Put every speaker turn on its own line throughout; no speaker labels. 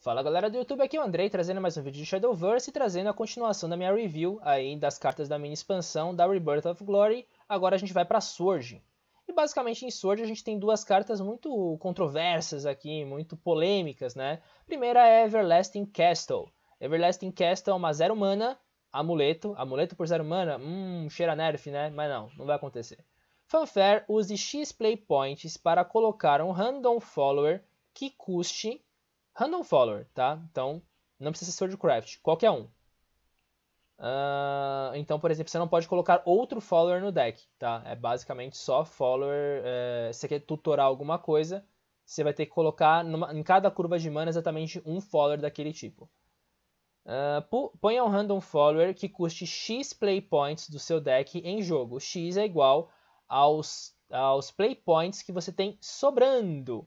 Fala galera do YouTube, aqui é o Andrei, trazendo mais um vídeo de Shadowverse e trazendo a continuação da minha review aí das cartas da mini expansão da Rebirth of Glory. Agora a gente vai para Sword. E basicamente em Sword a gente tem duas cartas muito controversas aqui, muito polêmicas, né? Primeira é Everlasting Castle. Everlasting Castle é uma 0 mana, amuleto por 0 mana, cheira nerf, né? Mas não vai acontecer. Fanfare, use X play points para colocar um random follower que custe random follower, tá? Então, não precisa ser Swordcraft, qualquer um. Então, por exemplo, você não pode colocar outro follower no deck, tá? É basicamente só follower. Se você quer tutorar alguma coisa, você vai ter que colocar em cada curva de mana exatamente um follower daquele tipo. Ponha um random follower que custe X play points do seu deck em jogo. X é igual aos play points que você tem sobrando.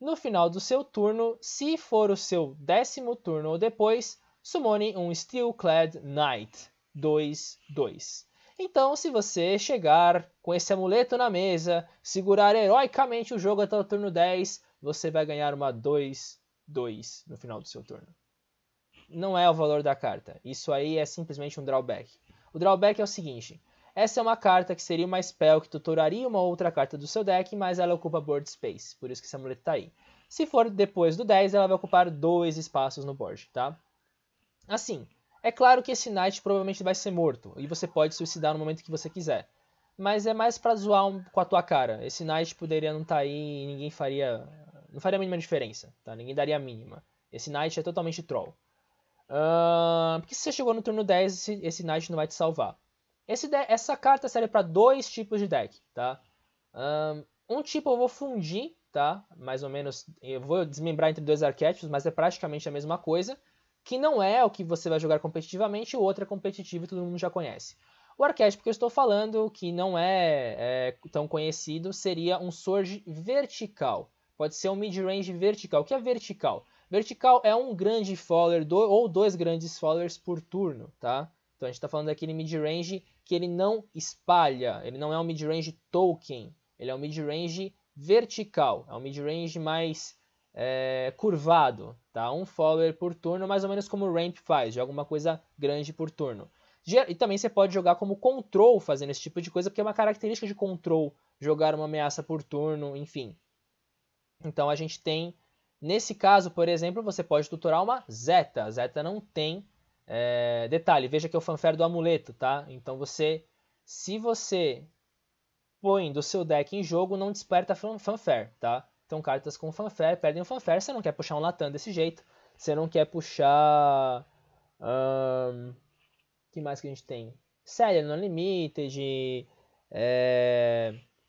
No final do seu turno, se for o seu 10º turno ou depois, summone um Steelclad Knight 2/2. Então, se você chegar com esse amuleto na mesa, segurar heroicamente o jogo até o turno 10, você vai ganhar uma 2/2 no final do seu turno. Não é o valor da carta, isso aí é simplesmente um drawback. O drawback é o seguinte: essa é uma carta que seria uma spell que tutoraria uma outra carta do seu deck, mas ela ocupa board space, por isso que esse amuleto está aí. Se for depois do 10, ela vai ocupar 2 espaços no board, tá? Assim, é claro que esse Knight provavelmente vai ser morto, e você pode suicidar no momento que você quiser. Mas é mais pra zoar com a tua cara. Esse Knight poderia não estar aí e ninguém faria... não faria a mínima diferença, tá? Ninguém daria a mínima. Esse Knight é totalmente troll. Porque se você chegou no turno 10, esse Knight não vai te salvar. Essa carta serve para dois tipos de deck, tá? Um tipo eu vou fundir, tá? Mais ou menos, eu vou desmembrar entre dois arquétipos, mas é praticamente a mesma coisa. Que não é o que você vai jogar competitivamente, o outro é competitivo e todo mundo já conhece. O arquétipo que eu estou falando, que não é tão conhecido, seria um Sword vertical. Pode ser um mid-range vertical. O que é vertical? Vertical é um grande follower ou dois grandes followers por turno, tá? Então a gente está falando daquele mid-range que ele não espalha, ele não é um mid-range token, ele é um mid-range vertical, é um mid-range mais curvado, tá? Um follower por turno, mais ou menos como o Ramp faz, joga uma coisa grande por turno. E também você pode jogar como control fazendo esse tipo de coisa, porque é uma característica de control jogar uma ameaça por turno, enfim. Então a gente tem, nesse caso, por exemplo, você pode tutorar uma Zeta. A Zeta não tem detalhe, veja que é o fanfare do amuleto, tá? Então se você põe do seu deck em jogo, não desperta fanfare, tá? Então cartas com fanfare perdem o fanfare, você não quer puxar um Latam desse jeito, você não quer puxar... que mais que a gente tem? Celion Unlimited,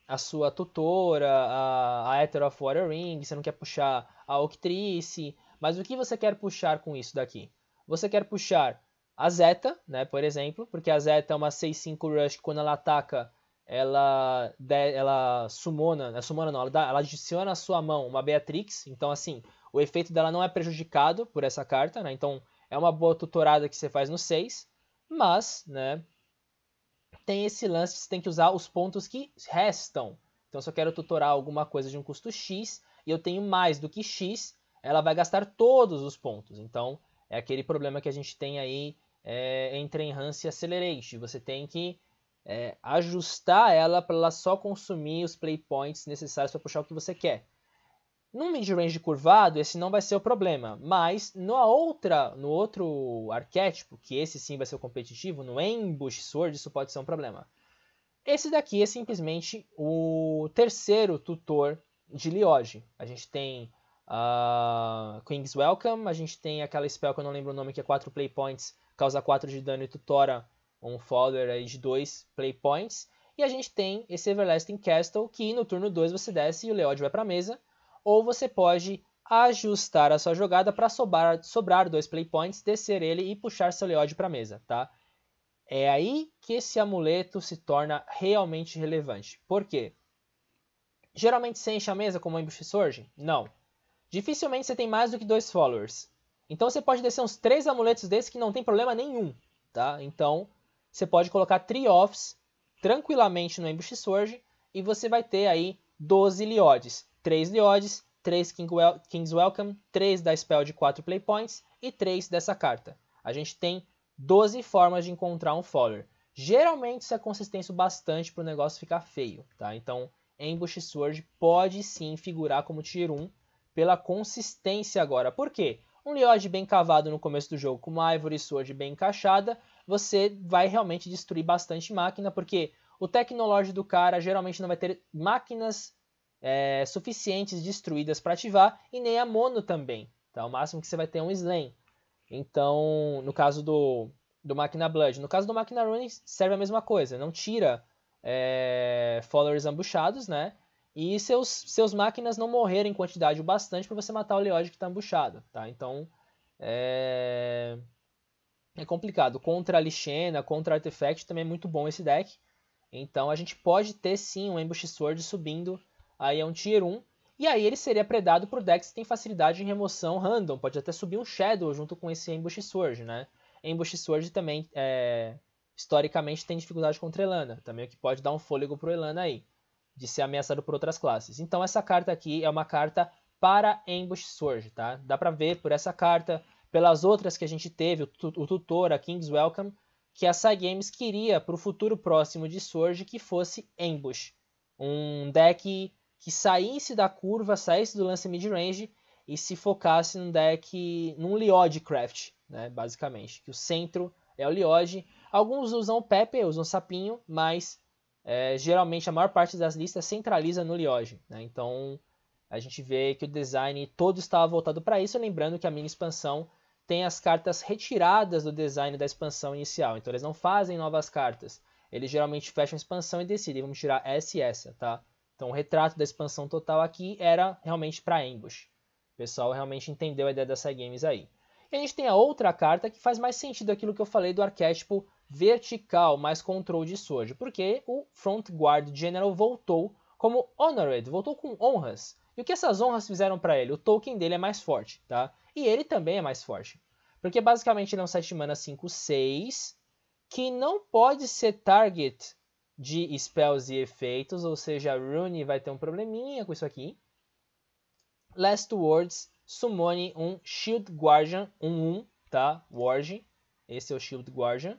a sua tutora, a Aether of Water Ring, você não quer puxar a Octrice, mas o que você quer puxar com isso daqui? Você quer puxar a Zeta, né, por exemplo, porque a Zeta é uma 6/5 rush que quando ela ataca, ela summona, não, ela adiciona à sua mão uma Beatrix, então assim, o efeito dela não é prejudicado por essa carta, né, então é uma boa tutorada que você faz no 6, mas, né, tem esse lance que você tem que usar os pontos que restam. Então se eu quero tutorar alguma coisa de um custo X, e eu tenho mais do que X, ela vai gastar todos os pontos, então é aquele problema que a gente tem aí entre Enhance e Accelerate. Você tem que ajustar ela para ela só consumir os play points necessários para puxar o que você quer. Num mid-range curvado, esse não vai ser o problema, mas no outro arquétipo, que esse sim vai ser o competitivo, no Ambush Sword, isso pode ser um problema. Esse daqui é simplesmente o terceiro tutor de Lioge. A gente tem King's Welcome, a gente tem aquela spell que eu não lembro o nome, que é 4 play points, causa 4 de dano e tutora um follower aí de 2 play points. E a gente tem esse Everlasting Castle, que no turno 2 você desce e o Leod vai para a mesa. Ou você pode ajustar a sua jogada para sobrar 2 play points, descer ele e puxar seu Leod para a mesa, tá? É aí que esse amuleto se torna realmente relevante. Por quê? Geralmente você enche a mesa como Ambush Sword? Não. Dificilmente você tem mais do que 2 followers. Então você pode descer uns 3 amuletos desses que não tem problema nenhum, tá? Então você pode colocar 3 offs tranquilamente no Ambush Sword e você vai ter aí 12 Leodes. 3 Leodes, 3 King's Welcome, 3 da spell de 4 play points e 3 dessa carta. A gente tem 12 formas de encontrar um follower. Geralmente isso é consistência bastante para o negócio ficar feio, tá? Então, Ambush Sword pode sim figurar como Tier 1 pela consistência agora. Por quê? Um Leod bem cavado no começo do jogo com uma Ivory Sword bem encaixada, você vai realmente destruir bastante máquina, porque o Technology do cara geralmente não vai ter máquinas suficientes destruídas para ativar, e nem a Mono também. Tá? O máximo que você vai ter é um Slam. Então, no caso do Machina Blood. No caso do Machina Rune, serve a mesma coisa. Não tira followers ambuchados, né? E seus máquinas não morrerem em quantidade o bastante para você matar o Leod que está ambuchado, tá? Então, é complicado. Contra a Lixena, contra a Artifact, também é muito bom esse deck. Então, a gente pode ter sim um Ambush Sword subindo aí a um Tier 1. E aí ele seria predado por decks que tem facilidade em remoção random. Pode até subir um Shadow junto com esse Ambush Sword, né? Ambush Sword também, historicamente, tem dificuldade contra Elana. Também o que pode dar um fôlego pro Elana aí, de ser ameaçado por outras classes. Então essa carta aqui é uma carta para Ambush Sword, tá? Dá pra ver por essa carta, pelas outras que a gente teve, o Tutor, a King's Welcome, que a Cygames queria pro futuro próximo de Sword que fosse Ambush. Um deck que saísse da curva, saísse do lance mid-range e se focasse num deck, num Leod Craft, né, basicamente. Que o centro é o Leod. Alguns usam o Pepe, usam o Sapinho, mas geralmente a maior parte das listas centraliza no Leod. Né? Então a gente vê que o design todo estava voltado para isso, lembrando que a mini expansão tem as cartas retiradas do design da expansão inicial. Então eles não fazem novas cartas. Eles geralmente fecham a expansão e decidem, vamos tirar essa e essa, tá? Então o retrato da expansão total aqui era realmente para Ambush. O pessoal realmente entendeu a ideia da Cygames aí. E a gente tem a outra carta que faz mais sentido aquilo que eu falei do arquétipo vertical, mais control de Sword. Porque o Front Guard General voltou como Honored, voltou com honras. E o que essas honras fizeram para ele? O token dele é mais forte, tá? E ele também é mais forte. Porque basicamente ele é um 7 mana 5/6, que não pode ser target de spells e efeitos, ou seja, a Rune vai ter um probleminha com isso aqui. Last Words, summone um Shield Guardian, 1/1, tá? Warg, esse é o Shield Guardian.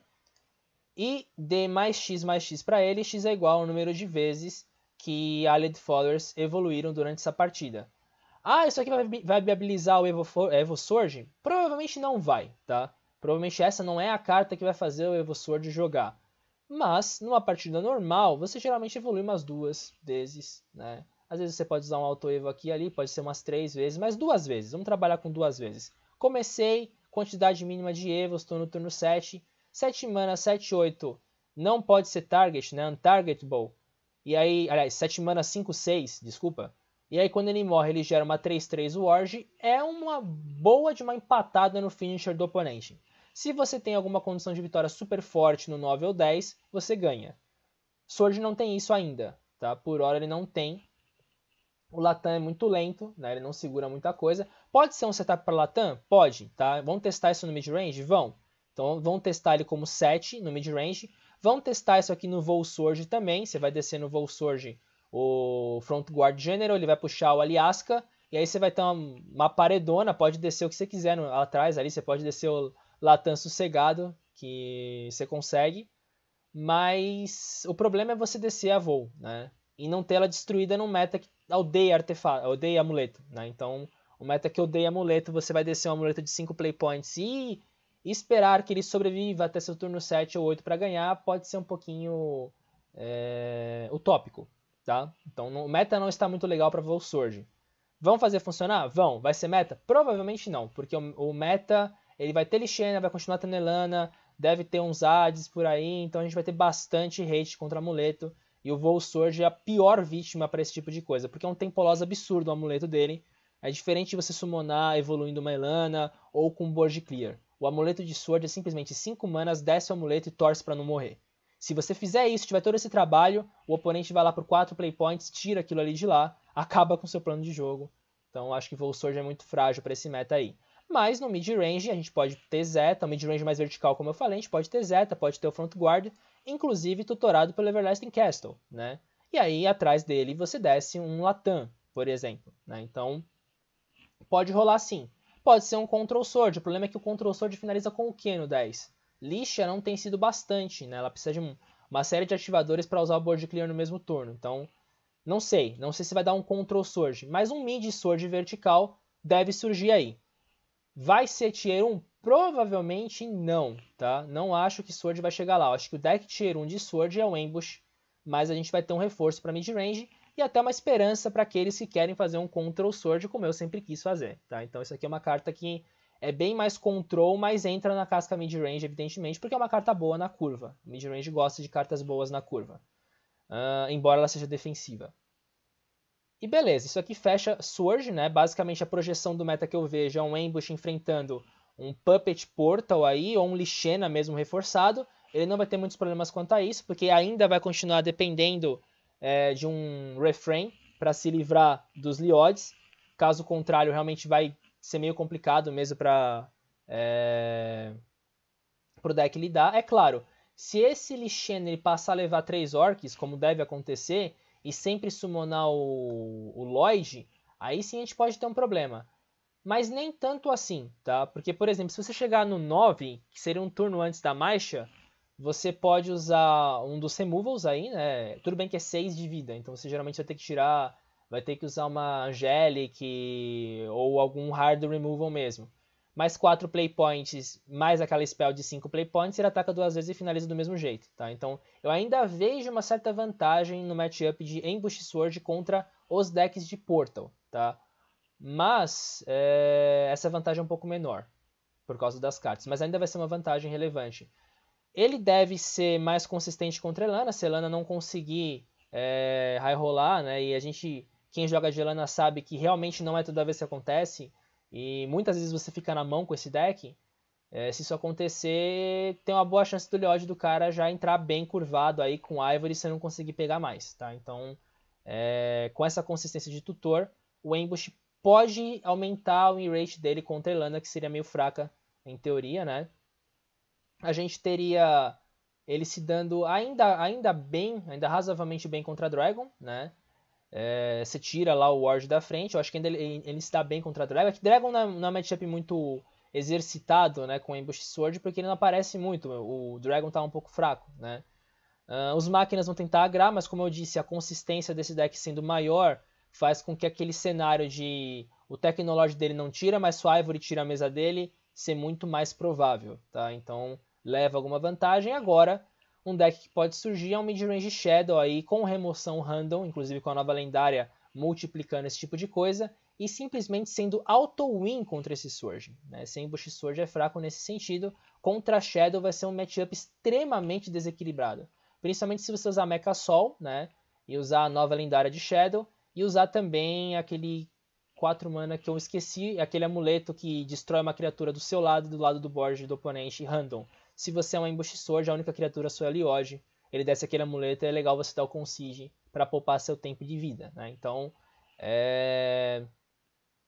E dê mais X para ele, X é igual ao número de vezes que Allied Followers evoluíram durante essa partida. Ah, isso aqui vai viabilizar o Evo Sword? Provavelmente não vai, tá? Provavelmente essa não é a carta que vai fazer o Evo Sword jogar. Mas, numa partida normal, você geralmente evolui umas 2 vezes, né? Às vezes você pode usar um Auto Evo aqui e ali, pode ser umas 3 vezes, mas 2 vezes. Vamos trabalhar com 2 vezes. Comecei, quantidade mínima de Evos, estou no turno 7. 7 mana, 7/8, não pode ser target, né? Untargetable. E aí, aliás, 7 mana, 5/6, desculpa. E aí quando ele morre, ele gera uma 3/3 Warg. É uma boa de uma empatada no finisher do oponente. Se você tem alguma condição de vitória super forte no 9 ou 10, você ganha. Sword não tem isso ainda, tá? Por hora ele não tem. O Latam é muito lento, né? Ele não segura muita coisa. Pode ser um setup para Latam? Pode, tá? Vamos testar isso no mid-range? Vão. Então vão testar ele como 7 no mid-range. Vão testar isso aqui no Vol Sword também. Você vai descer no Vol Sword o Front Guard General, ele vai puxar o Aliasca. E aí você vai ter uma paredona, pode descer o que você quiser atrás ali. Você pode descer o Latam sossegado, que você consegue. Mas o problema é você descer a Vol, né? E não ter ela destruída num meta que odeia artefato, odeia amuleto, né? Então, o meta que odeia amuleto, você vai descer um amuleto de 5 play points e esperar que ele sobreviva até seu turno 7 ou 8 para ganhar, pode ser um pouquinho utópico, tá? Então, o meta não está muito legal para Vol Sword. Vão fazer funcionar? Vão. Vai ser meta? Provavelmente não, porque o meta, ele vai ter Lixena, vai continuar tendo Elana, deve ter uns Hades por aí, então a gente vai ter bastante hate contra amuleto. E o Vol Sword é a pior vítima para esse tipo de coisa, porque é um tempo-loss absurdo o amuleto dele. É diferente de você summonar evoluindo uma Elana ou com um board clear. O amuleto de Sword é simplesmente 5 manas, desce o amuleto e torce para não morrer. Se você fizer isso, tiver todo esse trabalho, o oponente vai lá por 4 play points, tira aquilo ali de lá, acaba com o seu plano de jogo. Então acho que o Vol Sword é muito frágil para esse meta aí. Mas no mid-range a gente pode ter Zeta, o mid-range mais vertical como eu falei, a gente pode ter Zeta, pode ter o Front Guard, inclusive tutorado pelo Everlasting Castle, né? E aí atrás dele você desce um Latam, por exemplo, né? Então pode rolar sim. Pode ser um Control Sword, o problema é que o Control Sword finaliza com o que no 10? Lixa não tem sido bastante, né? Ela precisa de uma série de ativadores para usar o Board Clear no mesmo turno, então não sei se vai dar um Control Sword, mas um Mid Sword vertical deve surgir aí. Vai ser Tier 1? Provavelmente não, tá? Não acho que Sword vai chegar lá. Eu acho que o deck Tier 1 de Sword é o Ambush, mas a gente vai ter um reforço para mid-range e até uma esperança para aqueles que querem fazer um Control Sword, como eu sempre quis fazer, tá? Então isso aqui é uma carta que é bem mais Control, mas entra na casca mid-range, evidentemente, porque é uma carta boa na curva. Mid-range gosta de cartas boas na curva, embora ela seja defensiva. E beleza, isso aqui fecha Sword, né? Basicamente a projeção do meta que eu vejo é um Ambush enfrentando um Puppet Portal aí, ou um Lixena mesmo reforçado. Ele não vai ter muitos problemas quanto a isso, porque ainda vai continuar dependendo de um Refrain para se livrar dos Leods. Caso contrário, realmente vai ser meio complicado mesmo para o deck lidar. É claro, se esse Lixena ele passar a levar 3 Orcs, como deve acontecer, e sempre summonar o Lloyd, aí sim a gente pode ter um problema. Mas nem tanto assim, tá? Porque, por exemplo, se você chegar no 9, que seria um turno antes da Maisha, você pode usar um dos removals aí, né? Tudo bem que é 6 de vida, então você geralmente vai ter que tirar, vai ter que usar uma Angelic ou algum hard removal mesmo. Mais 4 play points, mais aquela spell de 5 play points, ele ataca 2 vezes e finaliza do mesmo jeito, tá? Então, eu ainda vejo uma certa vantagem no matchup de Ambush Sword contra os decks de Portal, tá? Mas, essa vantagem é um pouco menor, por causa das cartas, mas ainda vai ser uma vantagem relevante. Ele deve ser mais consistente contra Elana, se Elana não conseguir high rolar, né? E quem joga de Elana sabe que realmente não é toda vez que acontece, e muitas vezes você fica na mão com esse deck. Se isso acontecer, tem uma boa chance do Leod do cara já entrar bem curvado aí com Ivory e você não conseguir pegar mais, tá? Então, com essa consistência de tutor, o Ambush pode aumentar o win rate dele contra a Elana, que seria meio fraca em teoria, né? A gente teria ele se dando ainda razoavelmente bem contra a Dragon, né? Você tira lá o Ward da frente, eu acho que ainda ele se dá bem contra a Dragon. É que Dragon não é um matchup muito exercitado, né, com Ambush Sword, porque ele não aparece muito, o Dragon tá um pouco fraco, né. Os máquinas vão tentar agrar, mas como eu disse, a consistência desse deck sendo maior faz com que aquele cenário de o Technology dele não tira, mas se o Ivory tira a mesa dele, ser muito mais provável, tá? Então leva alguma vantagem. Agora, um deck que pode surgir é um Midrange Shadow aí, com remoção random, inclusive com a nova lendária multiplicando esse tipo de coisa, e simplesmente sendo auto-win contra esse Sword, né? Sem Ambush Sword é fraco nesse sentido, contra Shadow vai ser um matchup extremamente desequilibrado. Principalmente se você usar Mecha Sol, né? E usar a nova lendária de Shadow, e usar também aquele 4 mana que eu esqueci, aquele amuleto que destrói uma criatura do seu lado e do lado do board do oponente, random. Se você é um Ambush Sword, a única criatura sua é Leod, ele desce aquele amuleto, é legal você dar o Concede para poupar seu tempo de vida, né? Então,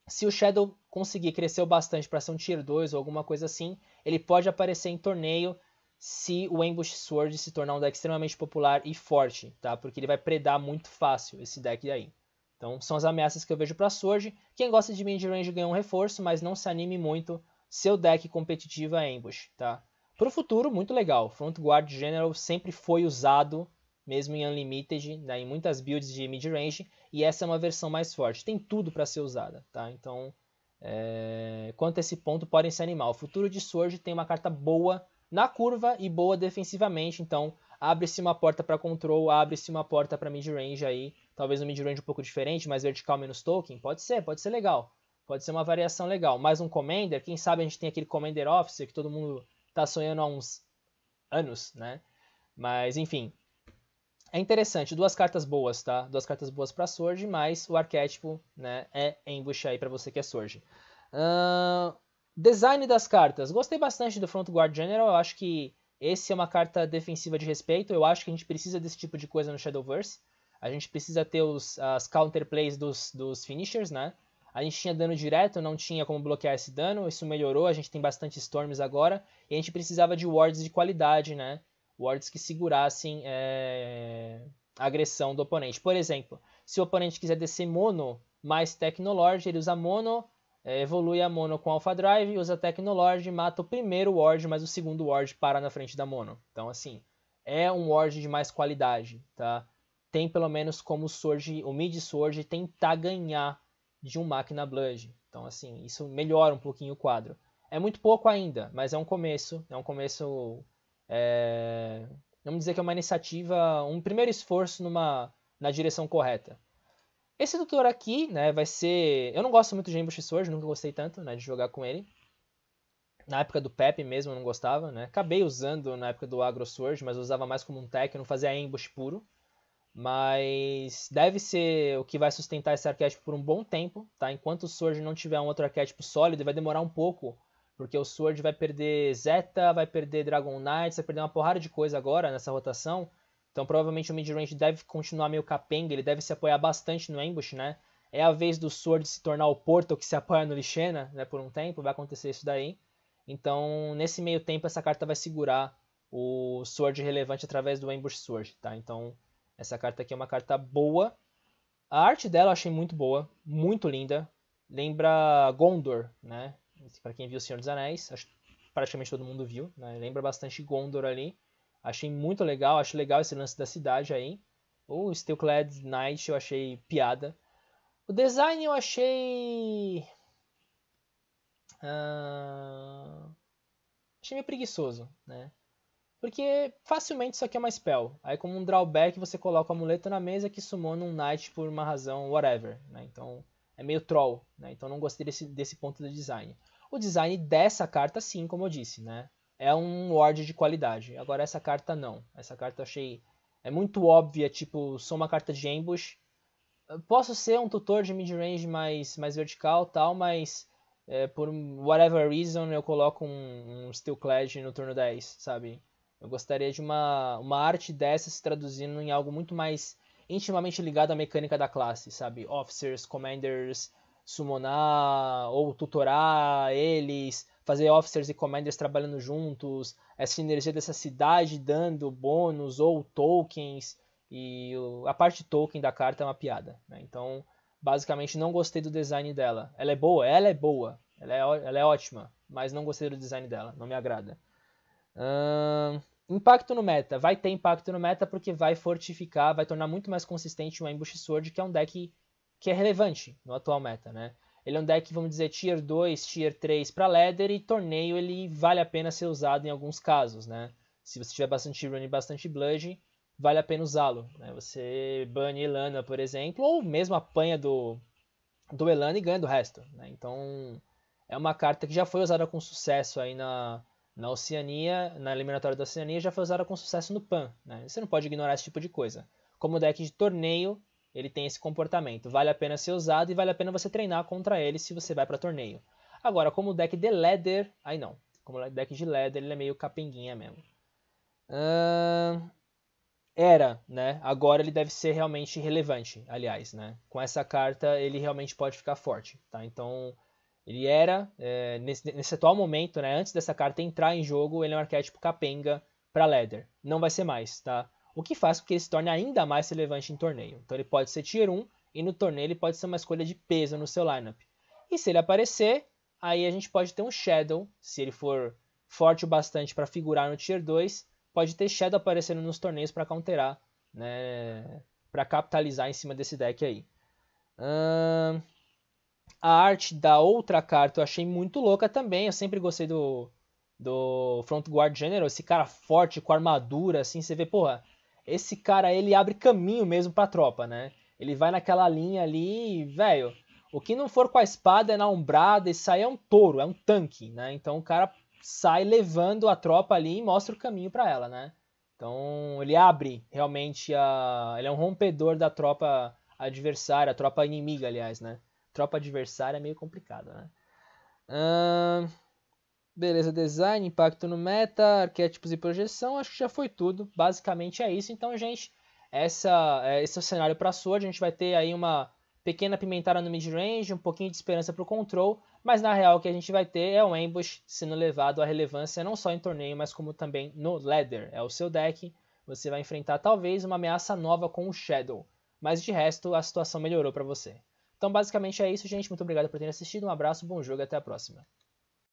se o Shadow conseguir crescer o bastante para ser um Tier 2 ou alguma coisa assim, ele pode aparecer em torneio se o Ambush Sword se tornar um deck extremamente popular e forte, tá? Porque ele vai predar muito fácil esse deck aí. Então são as ameaças que eu vejo para Sword. Quem gosta de mid-range ganha um reforço, mas não se anime muito. Seu deck competitivo é Ambush, tá? Pro futuro, muito legal. Front Guard General sempre foi usado, mesmo em Unlimited, né, em muitas builds de mid-range, e essa é uma versão mais forte. Tem tudo para ser usada, tá? Então, quanto a esse ponto, podem se animar. O futuro de Sword tem uma carta boa na curva e boa defensivamente, então abre-se uma porta para control, abre-se uma porta para mid-range aí, talvez um mid-range um pouco diferente, mais vertical, menos token, pode ser legal, pode ser uma variação legal. Mais um Commander, quem sabe a gente tem aquele Commander Officer que todo mundo tá sonhando há uns anos, né? Mas, enfim, é interessante, duas cartas boas, tá? Duas cartas boas para Sword, mas o arquétipo, né, é Ambush aí para você que é Sword. Design das cartas. Gostei bastante do Front Guard General. Eu acho que esse é uma carta defensiva de respeito. Eu acho que a gente precisa desse tipo de coisa no Shadowverse. A gente precisa ter as counterplays dos finishers, né? A gente tinha dano direto, não tinha como bloquear esse dano. Isso melhorou, a gente tem bastante Storms agora. E a gente precisava de wards de qualidade, né? Wards que segurassem a agressão do oponente. Por exemplo, se o oponente quiser descer mono mais Technology, ele usa mono evolui a Mono com Alpha Drive, usa Technolord, mata o primeiro Ward, mas o segundo Ward para na frente da Mono. Então, assim, é um Ward de mais qualidade, tá? Tem pelo menos como o Mid Sword tentar ganhar de um Máquina Blood. Então, assim, isso melhora um pouquinho o quadro. É muito pouco ainda, mas é um começo. Vamos dizer que é uma iniciativa, um primeiro esforço na direção correta. Esse tutor aqui, né, vai ser... Eu não gosto muito de Ambush Sword, nunca gostei tanto, né, de jogar com ele. Na época do Pepe mesmo eu não gostava, né. Acabei usando na época do Agro Sword, mas eu usava mais como um tech, eu não fazia ambush puro. Mas deve ser o que vai sustentar esse arquétipo por um bom tempo, tá? Enquanto o Sword não tiver um outro arquétipo sólido, vai demorar um pouco, porque o Sword vai perder Zeta, vai perder Dragon Knights, vai perder uma porrada de coisa agora nessa rotação. Então provavelmente o midrange deve continuar meio capenga, ele deve se apoiar bastante no ambush, né? É a vez do Sword se tornar o Portal que se apoia no Lixena, né, por um tempo, vai acontecer isso daí. Então nesse meio tempo essa carta vai segurar o Sword relevante através do Ambush Sword, tá? Então essa carta aqui é uma carta boa. A arte dela eu achei muito boa, muito linda. Lembra Gondor, né? Para quem viu O Senhor dos Anéis, acho que praticamente todo mundo viu, né? Lembra bastante Gondor ali. Achei muito legal, acho legal esse lance da cidade aí. O Steelclad Knight eu achei piada. O design eu achei... achei meio preguiçoso, né? Porque facilmente isso aqui é uma spell. Aí como um drawback você coloca o amuleto na mesa que summona um knight por uma razão whatever, né? Então é meio troll, né? Então não gostei desse ponto do design. O design dessa carta sim, como eu disse, né? É um ward de qualidade. Agora essa carta não. Essa carta eu achei... é muito óbvia, tipo, sou uma carta de ambush. Posso ser um tutor de midrange mais vertical tal, mas por whatever reason eu coloco um Steelclad no turno 10, sabe? Eu gostaria de uma arte dessa se traduzindo em algo muito mais intimamente ligado à mecânica da classe, sabe? Officers, Commanders, summonar ou tutorar eles, fazer Officers e Commanders trabalhando juntos, essa sinergia dessa cidade dando bônus ou tokens, e a parte token da carta é uma piada, né? Então, basicamente, não gostei do design dela. Ela é boa? Ela é boa. Ela é ótima, mas não gostei do design dela, não me agrada. Impacto no meta. Vai ter impacto no meta porque vai fortificar, vai tornar muito mais consistente o Ambush Sword, que é um deck que é relevante no atual meta, né? Ele é um deck, vamos dizer, Tier 2, Tier 3 para Ladder, e torneio ele vale a pena ser usado em alguns casos, né? Se você tiver bastante Run e bastante Blood, vale a pena usá-lo, né? Você bane Elana, por exemplo, ou mesmo apanha do Elana e ganha do resto, né? Então é uma carta que já foi usada com sucesso aí na Oceania, na eliminatória da Oceania, já foi usada com sucesso no PAN, né? Você não pode ignorar esse tipo de coisa. Como deck de torneio, ele tem esse comportamento. Vale a pena ser usado e vale a pena você treinar contra ele se você vai para torneio. Agora, como deck de Ladder, aí não. Como deck de Ladder, ele é meio capenguinha mesmo. Era, né? Agora ele deve ser realmente relevante, aliás, né? Com essa carta ele realmente pode ficar forte, tá? Então ele era, nesse atual momento, né? Antes dessa carta entrar em jogo, ele é um arquétipo capenga para Ladder. Não vai ser mais, tá? O que faz com que ele se torne ainda mais relevante em torneio. Então ele pode ser Tier 1 e no torneio ele pode ser uma escolha de peso no seu lineup. E se ele aparecer, aí a gente pode ter um Shadow, se ele for forte o bastante para figurar no Tier 2, pode ter Shadow aparecendo nos torneios para counterar, né, para capitalizar em cima desse deck aí. A arte da outra carta eu achei muito louca também. Eu sempre gostei do Front Guard General, esse cara forte com armadura, assim, você vê, porra, esse cara ele abre caminho mesmo pra tropa, né? Ele vai naquela linha ali, velho, o que não for com a espada é na umbrada, isso aí é um touro, é um tanque, né? Então o cara sai levando a tropa ali e mostra o caminho para ela, né? Então ele abre realmente ele é um rompedor da tropa adversária, a tropa inimiga, aliás, né? Tropa adversária é meio complicado, né? Beleza, design, impacto no meta, arquétipos e projeção, acho que já foi tudo. Basicamente é isso. Então, gente, esse é o cenário para Sword. A gente vai ter aí uma pequena pimentada no mid-range, um pouquinho de esperança para o control, mas na real o que a gente vai ter é um ambush sendo levado à relevância não só em torneio, mas como também no ladder. É o seu deck, você vai enfrentar talvez uma ameaça nova com o Shadow, mas de resto a situação melhorou para você. Então basicamente é isso, gente. Muito obrigado por terem assistido. Um abraço, bom jogo e até a próxima.